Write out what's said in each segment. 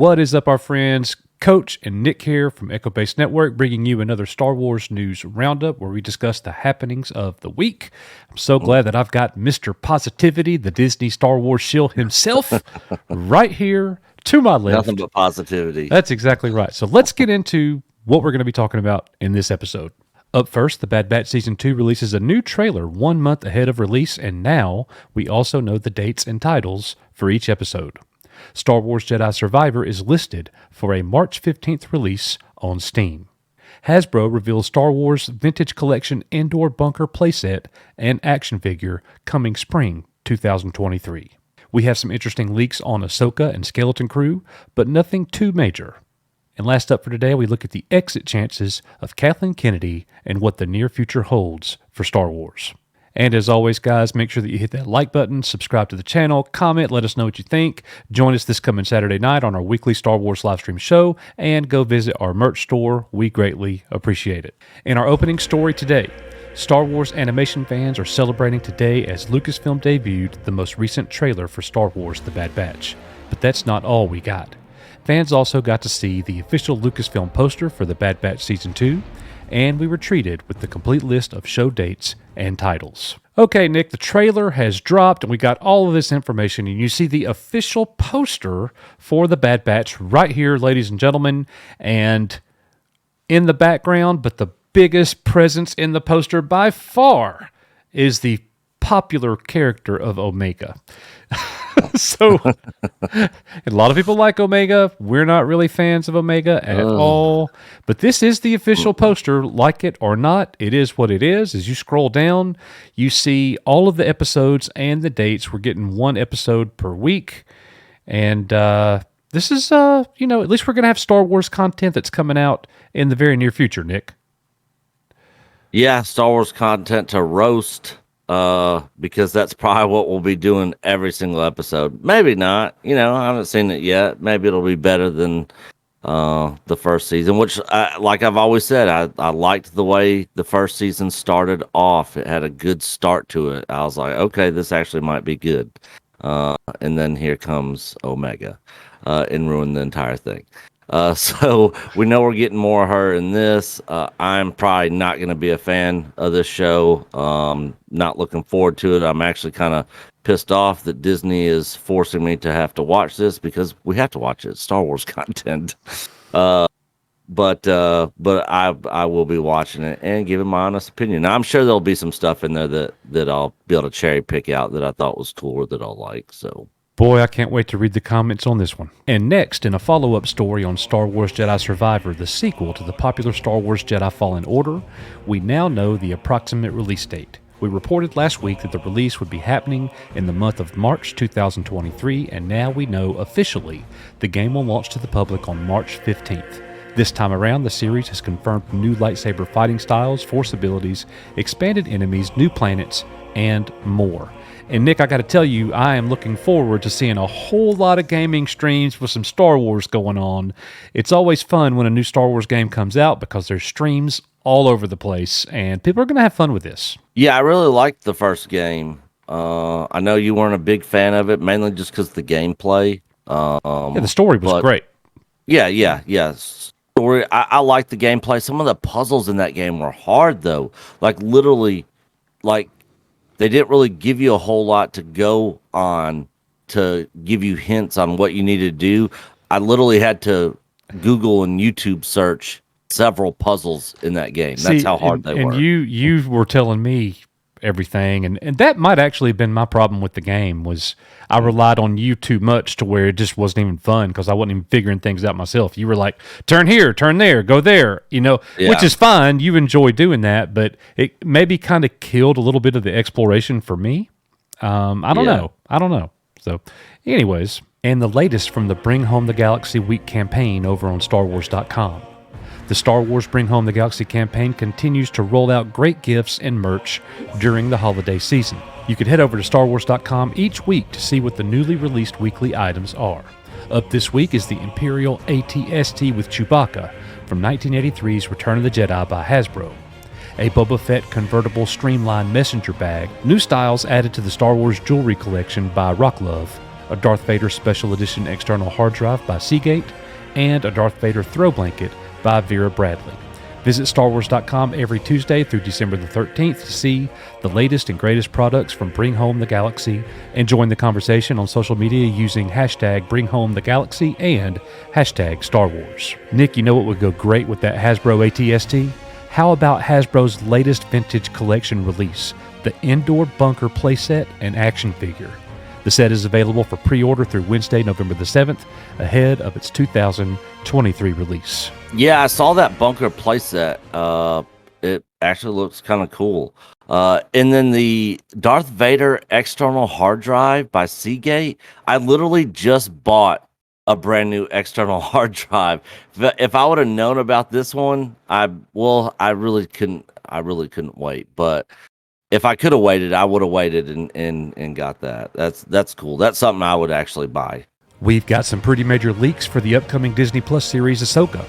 What is up, our friends? Coach and Nick here from Echo Base Network, bringing you another Star Wars news roundup where we discuss the happenings of the week. I'm so glad that I've got Mr. Positivity, the Disney Star Wars shield himself, right here to my left. Nothing but positivity. That's exactly right. So let's get into what we're going to be talking about in this episode. Up first, The Bad Batch Season 2 releases a new trailer 1 month ahead of release, and now we also know the dates and titles for each episode. Star Wars Jedi Survivor is listed for a March 15th release on Steam. Hasbro reveals Star Wars Vintage Collection Indoor Bunker playset and action figure coming spring 2023. We have some interesting leaks on Ahsoka and Skeleton Crew, but nothing too major. And last up for today, we look at the exit chances of Kathleen Kennedy and what the near future holds for Star Wars. And as always, guys, make sure that you hit that like button, subscribe to the channel, comment, let us know what you think. Join us this coming Saturday night on our weekly Star Wars live stream show, and go visit our merch store. We greatly appreciate it. In our opening story today, Star Wars animation fans are celebrating today as Lucasfilm debuted the most recent trailer for Star Wars The Bad Batch. But that's not all we got. Fans also got to see the official Lucasfilm poster for The Bad Batch Season 2, and we were treated with the complete list of show dates and titles. Okay, Nick, the trailer has dropped, and we got all of this information, and you see the official poster for The Bad Batch right here, ladies and gentlemen, and in the background, but the biggest presence in the poster by far is the popular character of Omega. So, a lot of people like Omega. We're not really fans of Omega at all. But this is the official poster. Like it or not, it is what it is. As you scroll down, you see all of the episodes and the dates. We're getting one episode per week. And this is, at least we're going to have Star Wars content that's coming out in the very near future, Nick. Yeah, Star Wars content to roast. Because that's probably what we'll be doing every single episode. Maybe not. I haven't seen it yet. Maybe it'll be better than the first season, which, like I've always said, I liked the way the first season started off. It had a good start to it. I was like, okay, this actually might be good. And then here comes Omega and ruined the entire thing. So we know we're getting more of her in this. I'm probably not going to be a fan of this show. Not looking forward to it. I'm actually kind of pissed off that Disney is forcing me to have to watch this because we have to watch it. It's Star Wars content. But I will be watching it and giving my honest opinion. Now, I'm sure there'll be some stuff in there that I'll be able to cherry pick out that I thought was cool or that I'll like. So. Boy, I can't wait to read the comments on this one. And next, in a follow-up story on Star Wars Jedi Survivor, the sequel to the popular Star Wars Jedi Fallen Order, we now know the approximate release date. We reported last week that the release would be happening in the month of March 2023, and now we know officially the game will launch to the public on March 15th. This time around, the series has confirmed new lightsaber fighting styles, force abilities, expanded enemies, new planets, and more. And Nick, I got to tell you, I am looking forward to seeing a whole lot of gaming streams with some Star Wars going on. It's always fun when a new Star Wars game comes out because there's streams all over the place, and people are going to have fun with this. Yeah, I really liked the first game. I know you weren't a big fan of it, mainly just because the gameplay. The story was great. Yeah. Story. I liked the gameplay. Some of the puzzles in that game were hard, though. Literally, they didn't really give you a whole lot to go on to give you hints on what you needed to do. I literally had to Google and YouTube search several puzzles in that game. That's how hard they were. And you were telling me everything, and that might actually have been my problem with the game, was I relied on you too much to where it just wasn't even fun because I wasn't even figuring things out myself. You were like, turn here, turn there, go there, which is fine. You enjoy doing that, but it maybe kind of killed a little bit of the exploration for me. I don't know. So anyways, and the latest from the Bring Home the Galaxy Week campaign over on StarWars.com. The Star Wars Bring Home the Galaxy campaign continues to roll out great gifts and merch during the holiday season. You can head over to StarWars.com each week to see what the newly released weekly items are. Up this week is the Imperial AT-ST with Chewbacca from 1983's Return of the Jedi by Hasbro. A Boba Fett convertible streamlined messenger bag, new styles added to the Star Wars jewelry collection by Rocklove, a Darth Vader Special Edition external hard drive by Seagate, and a Darth Vader throw blanket by Vera Bradley. Visit StarWars.com every Tuesday through December the 13th to see the latest and greatest products from Bring Home the Galaxy, and join the conversation on social media using hashtag BringHomeTheGalaxy and hashtag Star Wars. Nick, you know what would go great with that Hasbro ATST? How about Hasbro's latest vintage collection release, the Indoor Bunker playset and action figure? The set is available for pre-order through Wednesday, November the 7th, ahead of its 2023 release. Yeah, I saw that bunker playset. It actually looks kind of cool. And then the Darth Vader external hard drive by Seagate. I literally just bought a brand new external hard drive. If I would have known about this one, I really couldn't wait. But if I could have waited, I would have waited and got that. That's cool. That's something I would actually buy. We've got some pretty major leaks for the upcoming Disney Plus series Ahsoka.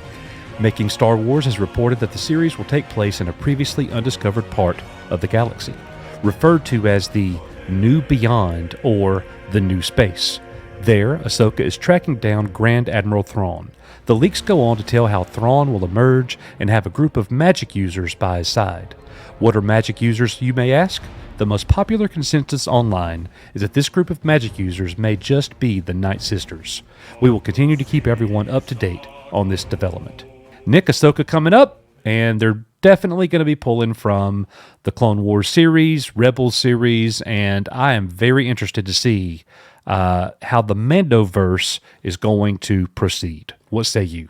Making Star Wars has reported that the series will take place in a previously undiscovered part of the galaxy, referred to as the New Beyond or the New Space. There, Ahsoka is tracking down Grand Admiral Thrawn. The leaks go on to tell how Thrawn will emerge and have a group of magic users by his side. What are magic users, you may ask? The most popular consensus online is that this group of magic users may just be the Night Sisters. We will continue to keep everyone up to date on this development. Nick, Ahsoka coming up, and they're definitely going to be pulling from the Clone Wars series, Rebels series, and I am very interested to see how the Mandoverse is going to proceed. What say you?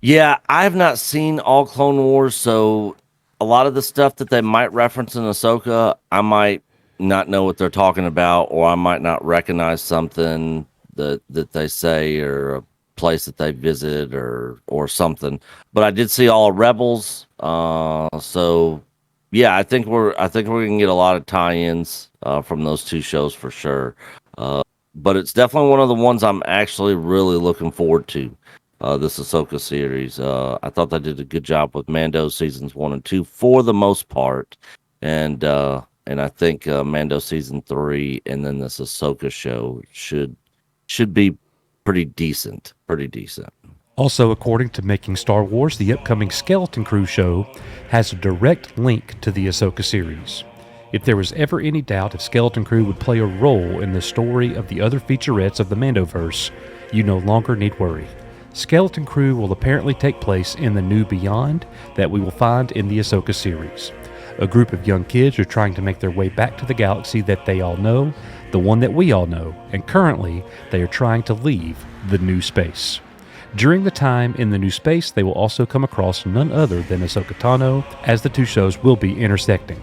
Yeah, I have not seen all Clone Wars, so a lot of the stuff that they might reference in Ahsoka, I might not know what they're talking about, or I might not recognize something that they say, or a place that they visit, or something. But I did see all Rebels, so yeah, I think we're gonna get a lot of tie-ins from those two shows for sure. But it's definitely one of the ones I'm actually really looking forward to. This Ahsoka series. I thought they did a good job with Mando seasons 1 and 2 for the most part, and I think Mando season 3 and then this Ahsoka show should be pretty decent. Also, according to Making Star Wars, the upcoming Skeleton Crew show has a direct link to the Ahsoka series. If there was ever any doubt if Skeleton Crew would play a role in the story of the other featurettes of the Mandoverse, you no longer need worry. Skeleton Crew will apparently take place in the New Beyond that we will find in the Ahsoka series. A group of young kids are trying to make their way back to the galaxy that they all know, the one that we all know, and currently they are trying to leave the New Space. During the time in the New Space, they will also come across none other than Ahsoka Tano, as the two shows will be intersecting.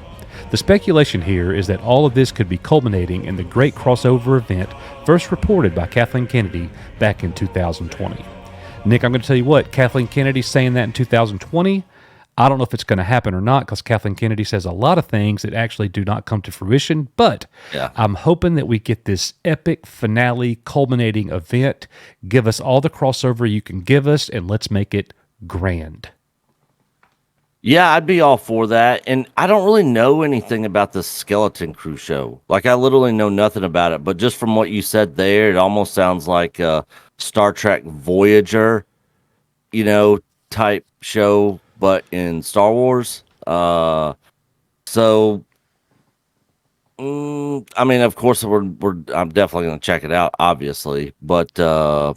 The speculation here is that all of this could be culminating in the great crossover event first reported by Kathleen Kennedy back in 2020. Nick, I'm going to tell you what, Kathleen Kennedy's saying that in 2020. I don't know if it's going to happen or not, because Kathleen Kennedy says a lot of things that actually do not come to fruition, but yeah. I'm hoping that we get this epic finale culminating event. Give us all the crossover you can give us, and let's make it grand. Yeah, I'd be all for that. And I don't really know anything about the Skeleton Crew show. Like, I literally know nothing about it, but just from what you said there, it almost sounds like a Star Trek Voyager, type show, but in Star Wars. Of course I'm definitely going to check it out, obviously, but I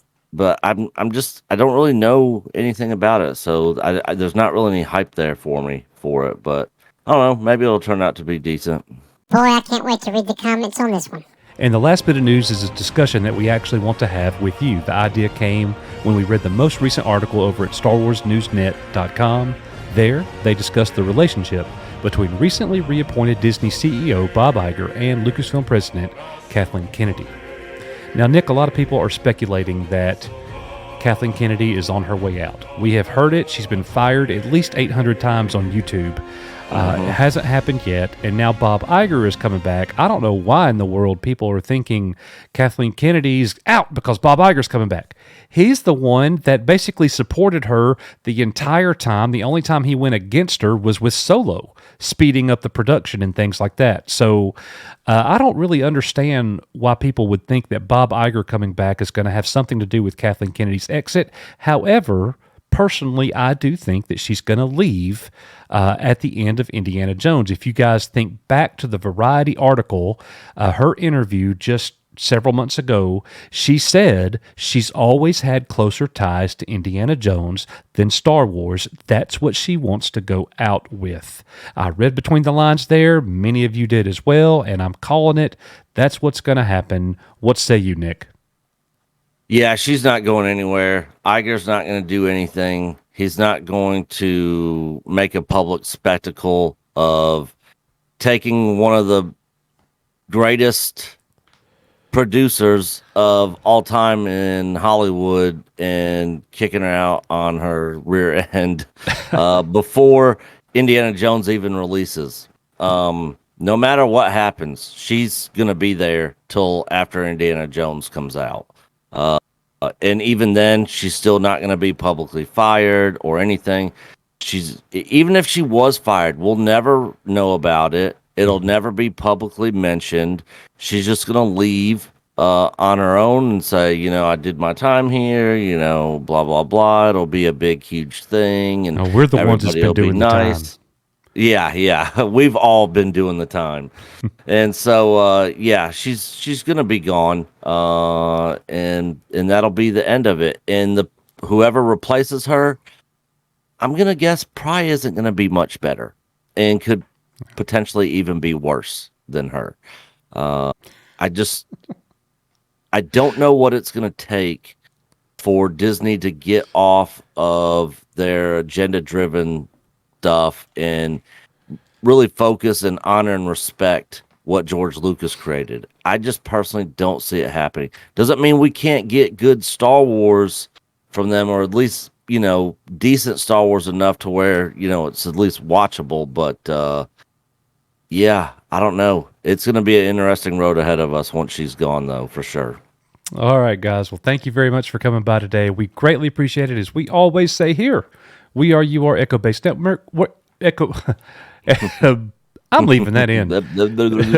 don't really know anything about it, so there's not really any hype there for it, but I don't know, maybe it'll turn out to be decent. Boy, I can't wait to read the comments on this one. And the last bit of news is a discussion that we actually want to have with you. The idea came when we read the most recent article over at StarWarsNewsNet.com. There, they discussed the relationship between recently reappointed Disney CEO Bob Iger and Lucasfilm President Kathleen Kennedy. Now, Nick, a lot of people are speculating that Kathleen Kennedy is on her way out. We have heard it. She's been fired at least 800 times on YouTube. It hasn't happened yet, and now Bob Iger is coming back. I don't know why in the world people are thinking Kathleen Kennedy's out because Bob Iger's coming back. He's the one that basically supported her the entire time. The only time he went against her was with Solo, speeding up the production and things like that. So I don't really understand why people would think that Bob Iger coming back is going to have something to do with Kathleen Kennedy's exit. However, personally, I do think that she's going to leave at the end of Indiana Jones. If you guys think back to the Variety article, her interview just several months ago, she said she's always had closer ties to Indiana Jones than Star Wars. That's what she wants to go out with. I read between the lines there. Many of you did as well, and I'm calling it. That's what's going to happen. What say you, Nick? Yeah, she's not going anywhere. Iger's not going to do anything. He's not going to make a public spectacle of taking one of the greatest producers of all time in Hollywood and kicking her out on her rear end before Indiana Jones even releases. No matter what happens, she's going to be there till after Indiana Jones comes out. And even then, she's still not going to be publicly fired or anything. Even if she was fired, we'll never know about it. It'll never be publicly mentioned. She's just going to leave on her own and say, I did my time here, blah, blah, blah. It'll be a big, huge thing. And we're the ones that's been doing the time. Yeah. We've all been doing the time. And so, she's going to be gone. And that'll be the end of it. And whoever replaces her, I'm going to guess probably isn't going to be much better and could potentially even be worse than her. I don't know what it's going to take for Disney to get off of their agenda-driven stuff and really focus and honor and respect what George Lucas created. I just personally don't see it happening. Doesn't mean we can't get good Star Wars from them, or at least, decent Star Wars enough to where, it's at least watchable. But, I don't know. It's going to be an interesting road ahead of us once she's gone, though, for sure. All right, guys. Well, thank you very much for coming by today. We greatly appreciate it. As we always say here, we are your Echo-based network. What Echo? I'm leaving that in.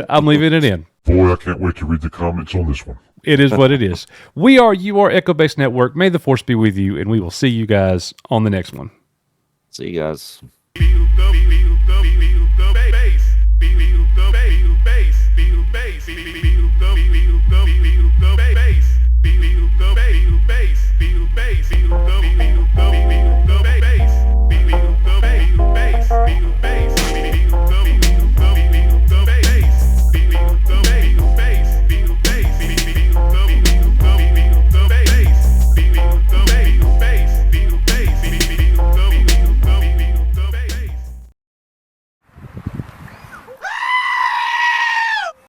I'm leaving it in. Boy, I can't wait to read the comments on this one. It is what it is. We are your Echo-based network. May the Force be with you, and we will see you guys on the next one. See you guys. Bass.